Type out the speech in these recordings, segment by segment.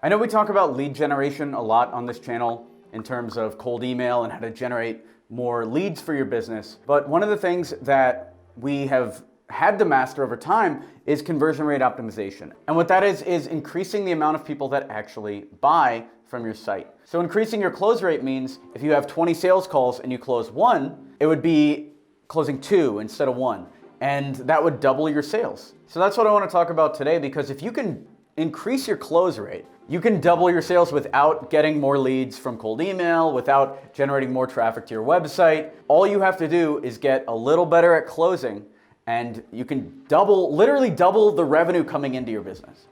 I know we talk about lead generation a lot on this channel in terms of cold email and how to generate more leads for your business, but one of the things that we have had to master over time is conversion rate optimization. And what that is increasing the amount of people that actually buy from your site. So increasing your close rate means if you have 20 sales calls and you close 1, it would be closing 2 instead of 1. And that would double your sales. So that's what I want to talk about today, because if you can increase your close rate, you can double your sales without getting more leads from cold email, without generating more traffic to your website. All you have to do is get a little better at closing, and you can literally double the revenue coming into your business.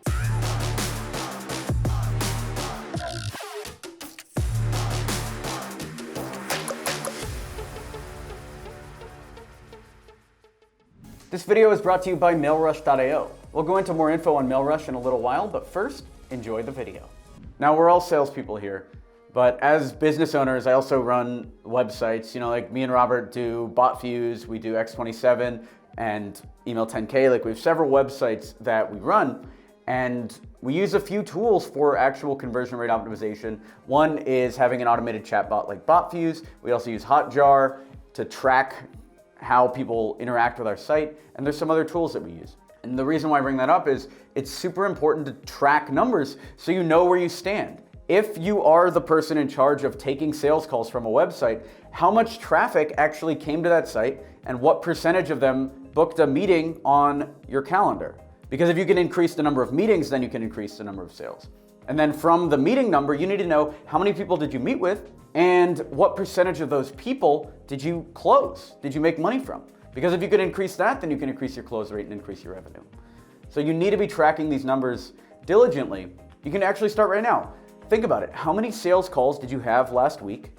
This video is brought to you by mailrush.io. We'll go into more info on MailRush in a little while, but first, enjoy the video. Now, we're all salespeople here, but as business owners, I also run websites. You know, like me and Robert do BotFuse, we do X27 and Email 10K. Like, we have several websites that we run, and we use a few tools for actual conversion rate optimization. One is having an automated chatbot like BotFuse. We also use Hotjar to track how people interact with our site, and there's some other tools that we use. And the reason why I bring that up is it's super important to track numbers so you know where you stand. If you are the person in charge of taking sales calls from a website, how much traffic actually came to that site and what percentage of them booked a meeting on your calendar? Because if you can increase the number of meetings, then you can increase the number of sales. And then from the meeting number, you need to know how many people did you meet with and what percentage of those people did you close, did you make money from? Because if you can increase that, then you can increase your close rate and increase your revenue. So you need to be tracking these numbers diligently. You can actually start right now. Think about it. How many sales calls did you have last week?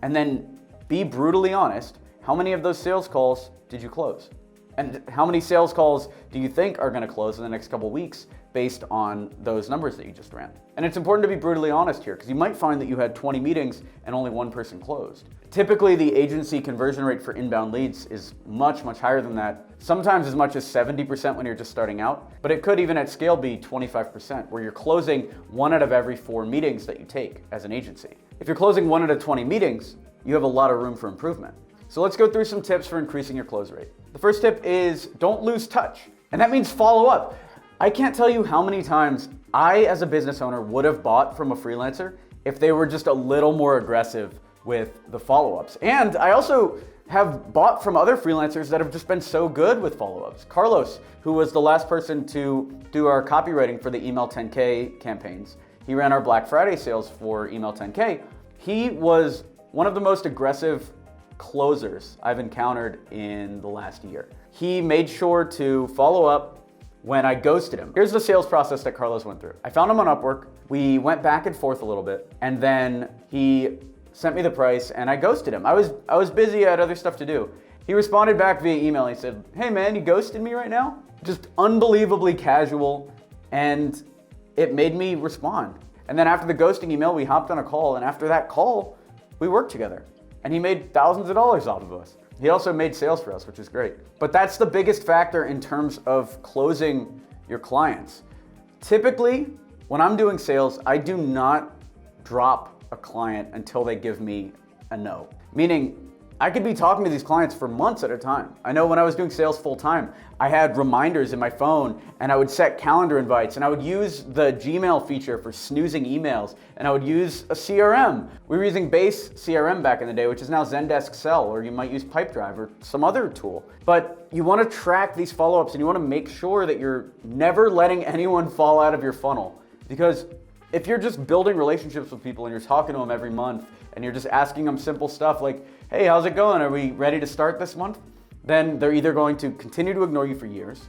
And then be brutally honest. How many of those sales calls did you close? And how many sales calls do you think are going to close in the next couple of weeks based on those numbers that you just ran? And it's important to be brutally honest here, because you might find that you had 20 meetings and only one person closed. Typically, the agency conversion rate for inbound leads is much, much higher than that. Sometimes as much as 70% when you're just starting out, but it could even at scale be 25%, where you're closing 1 out of every 4 meetings that you take as an agency. If you're closing 1 out of 20 meetings, you have a lot of room for improvement. So let's go through some tips for increasing your close rate. The first tip is don't lose touch. And that means follow up. I can't tell you how many times I, as a business owner, would have bought from a freelancer if they were just a little more aggressive with the follow-ups. And I also have bought from other freelancers that have just been so good with follow-ups. Carlos, who was the last person to do our copywriting for the Email 10K campaigns, he ran our Black Friday sales for Email 10K. He was one of the most aggressive closers I've encountered in the last year. He made sure to follow up when I ghosted him. Here's the sales process that Carlos went through. I found him on Upwork. We went back and forth a little bit, and then he sent me the price and I ghosted him. I was busy, I had other stuff to do. He responded back via email. He said, "Hey man, you ghosted me right now?" Just unbelievably casual, and it made me respond. And then after the ghosting email, we hopped on a call, and after that call, we worked together. And he made thousands of dollars off of us. He also made sales for us, which is great. But that's the biggest factor in terms of closing your clients. Typically, when I'm doing sales, I do not drop a client until they give me a no. Meaning, I could be talking to these clients for months at a time. I know when I was doing sales full time, I had reminders in my phone, and I would set calendar invites, and I would use the Gmail feature for snoozing emails, and I would use a CRM. We were using Base CRM back in the day, which is now Zendesk Sell, or you might use Pipedrive or some other tool. But you want to track these follow-ups, and you want to make sure that you're never letting anyone fall out of your funnel. Because if you're just building relationships with people and you're talking to them every month and you're just asking them simple stuff like, "Hey, how's it going? Are we ready to start this month?" Then they're either going to continue to ignore you for years,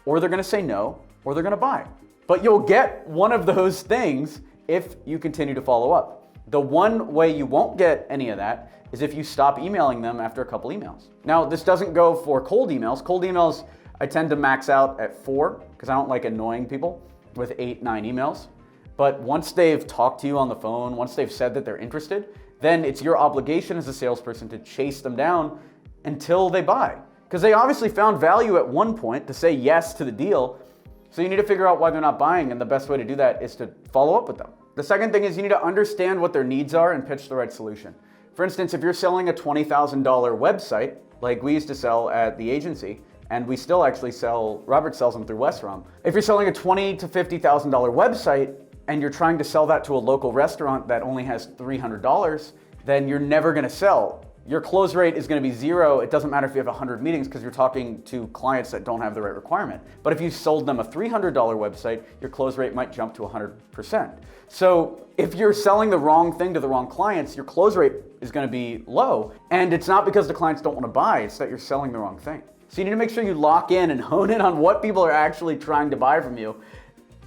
or they're going to say no, or they're going to buy. But you'll get one of those things if you continue to follow up. The one way you won't get any of that is if you stop emailing them after a couple emails. Now, this doesn't go for cold emails. Cold emails, I tend to max out at 4 because I don't like annoying people with 8, 9 emails. But once they've talked to you on the phone, once they've said that they're interested, then it's your obligation as a salesperson to chase them down until they buy. Because they obviously found value at one point to say yes to the deal. So you need to figure out why they're not buying, and the best way to do that is to follow up with them. The second thing is you need to understand what their needs are and pitch the right solution. For instance, if you're selling a $20,000 website, like we used to sell at the agency, and we still actually sell, Robert sells them through Westrom. If you're selling a $20,000 to $50,000 website and you're trying to sell that to a local restaurant that only has $300, then you're never gonna sell. Your close rate is gonna be zero. It doesn't matter if you have 100 meetings because you're talking to clients that don't have the right requirement. But if you sold them a $300 website, your close rate might jump to 100%. So if you're selling the wrong thing to the wrong clients, your close rate is gonna be low. And it's not because the clients don't wanna buy, it's that you're selling the wrong thing. So you need to make sure you lock in and hone in on what people are actually trying to buy from you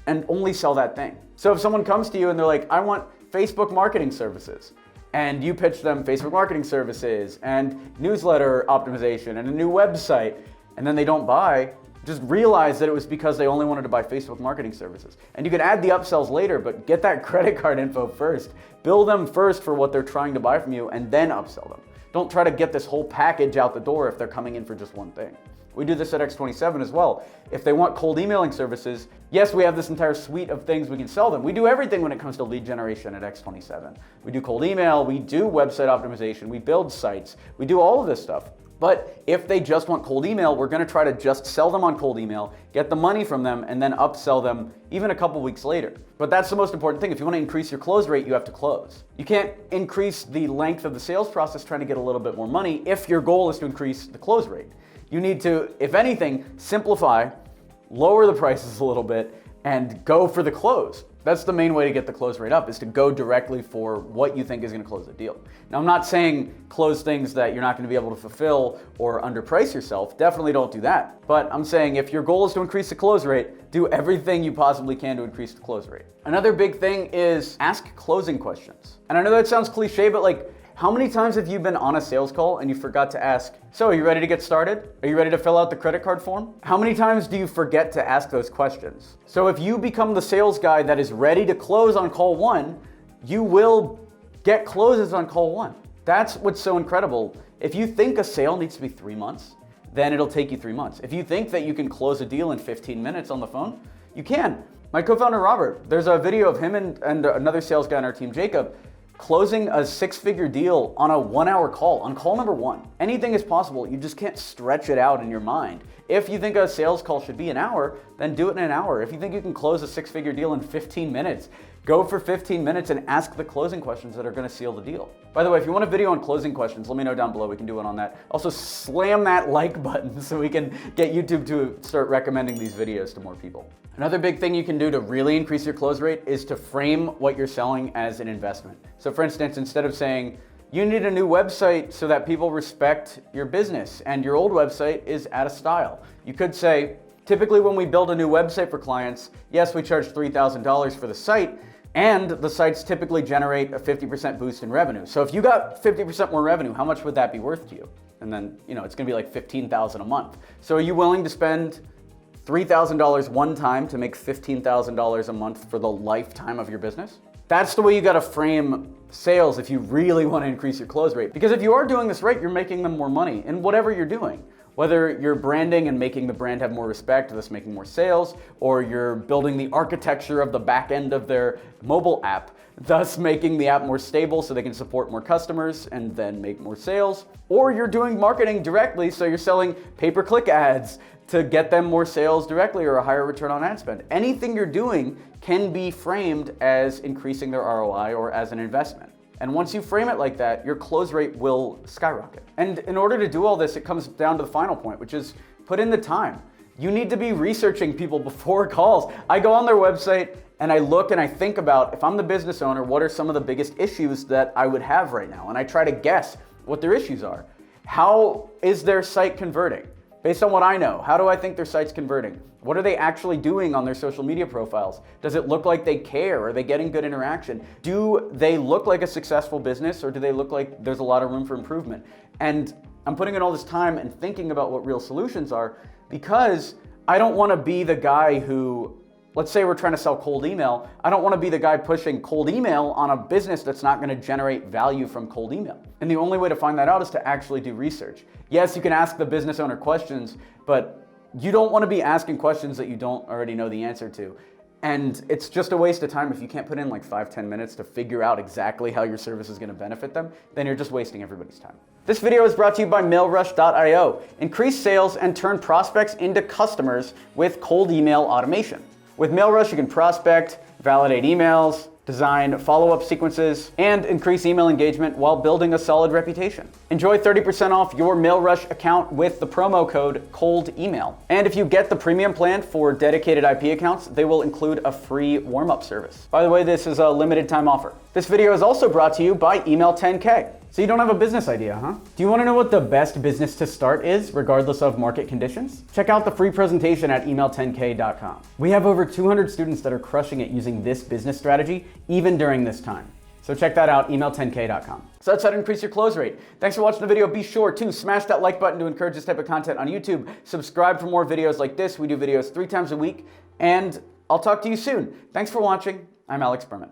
and only sell that thing. So if someone comes to you and they're like, I want Facebook marketing services, and you pitch them Facebook marketing services and newsletter optimization and a new website, and then they don't buy, just realize that it was because they only wanted to buy Facebook marketing services. And you can add the upsells later, but get that credit card info first. Bill them first for what they're trying to buy from you and then upsell them. Don't try to get this whole package out the door if they're coming in for just one thing. We do this at X27 as well. If they want cold emailing services, yes, we have this entire suite of things we can sell them. We do everything when it comes to lead generation at X27. We do cold email, we do website optimization, we build sites, we do all of this stuff. But if they just want cold email, we're gonna try to just sell them on cold email, get the money from them, and then upsell them even a couple weeks later. But that's the most important thing. If you wanna increase your close rate, you have to close. You can't increase the length of the sales process trying to get a little bit more money if your goal is to increase the close rate. You need to, if anything, simplify, lower the prices a little bit, and go for the close. That's the main way to get the close rate up, is to go directly for what you think is gonna close the deal. Now, I'm not saying close things that you're not gonna be able to fulfill or underprice yourself. Definitely don't do that. But I'm saying if your goal is to increase the close rate, do everything you possibly can to increase the close rate. Another big thing is ask closing questions. And I know that sounds cliche, but like, how many times have you been on a sales call and you forgot to ask, so are you ready to get started? Are you ready to fill out the credit card form? How many times do you forget to ask those questions? So if you become the sales guy that is ready to close on call one, you will get closes on call one. That's what's so incredible. If you think a sale needs to be 3 months, then it'll take you 3 months. If you think that you can close a deal in 15 minutes on the phone, you can. My co-founder Robert, there's a video of him and another sales guy on our team, Jacob, closing a 6-figure deal on a 1-hour call, on call number 1. Anything is possible, you just can't stretch it out in your mind. If you think a sales call should be an hour, then do it in an hour. If you think you can close a 6-figure deal in 15 minutes, go for 15 minutes and ask the closing questions that are gonna seal the deal. By the way, if you want a video on closing questions, let me know down below, we can do one on that. Also, slam that like button so we can get YouTube to start recommending these videos to more people. Another big thing you can do to really increase your close rate is to frame what you're selling as an investment. So for instance, instead of saying, you need a new website so that people respect your business and your old website is out of style, you could say, typically when we build a new website for clients, yes, we charge $3,000 for the site, and the sites typically generate a 50% boost in revenue. So if you got 50% more revenue, how much would that be worth to you? And then, it's gonna be like $15,000 a month. So are you willing to spend $3,000 one time to make $15,000 a month for the lifetime of your business? That's the way you gotta frame sales if you really wanna increase your close rate. Because if you are doing this right, you're making them more money in whatever you're doing. Whether you're branding and making the brand have more respect, thus making more sales, or you're building the architecture of the back end of their mobile app, thus making the app more stable so they can support more customers and then make more sales, or you're doing marketing directly, so you're selling pay-per-click ads to get them more sales directly or a higher return on ad spend. Anything you're doing can be framed as increasing their ROI or as an investment. And once you frame it like that, your close rate will skyrocket. And in order to do all this, it comes down to the final point, which is put in the time. You need to be researching people before calls. I go on their website and I look and I think about, if I'm the business owner, what are some of the biggest issues that I would have right now? And I try to guess what their issues are. How is their site converting? Based on what I know, how do I think their site's converting? What are they actually doing on their social media profiles? Does it look like they care? Are they getting good interaction? Do they look like a successful business, or do they look like there's a lot of room for improvement? And I'm putting in all this time and thinking about what real solutions are, because I don't want to be the guy who, let's say we're trying to sell cold email, I don't want to be the guy pushing cold email on a business that's not going to generate value from cold email. And the only way to find that out is to actually do research. Yes, you can ask the business owner questions, but You don't want to be asking questions that you don't already know the answer to. And it's just a waste of time if you can't put in like 5-10 minutes to figure out exactly how your service is going to benefit them, then you're just wasting everybody's time. This video is brought to you by mailrush.io. Increase sales and turn prospects into customers with cold email automation. With MailRush, you can prospect, validate emails, design follow-up sequences, and increase email engagement while building a solid reputation. Enjoy 30% off your MailRush account with the promo code COLDEMAIL. And if you get the premium plan for dedicated IP accounts, they will include a free warm-up service. By the way, this is a limited time offer. This video is also brought to you by Email 10K. So you don't have a business idea, huh? Do you want to know what the best business to start is, regardless of market conditions? Check out the free presentation at email10k.com. We have over 200 students that are crushing it using this business strategy, even during this time. So check that out, email10k.com. So that's how to increase your close rate. Thanks for watching the video. Be sure to smash that like button to encourage this type of content on YouTube. Subscribe for more videos like this. We do videos 3 times a week, and I'll talk to you soon. Thanks for watching. I'm Alex Berman.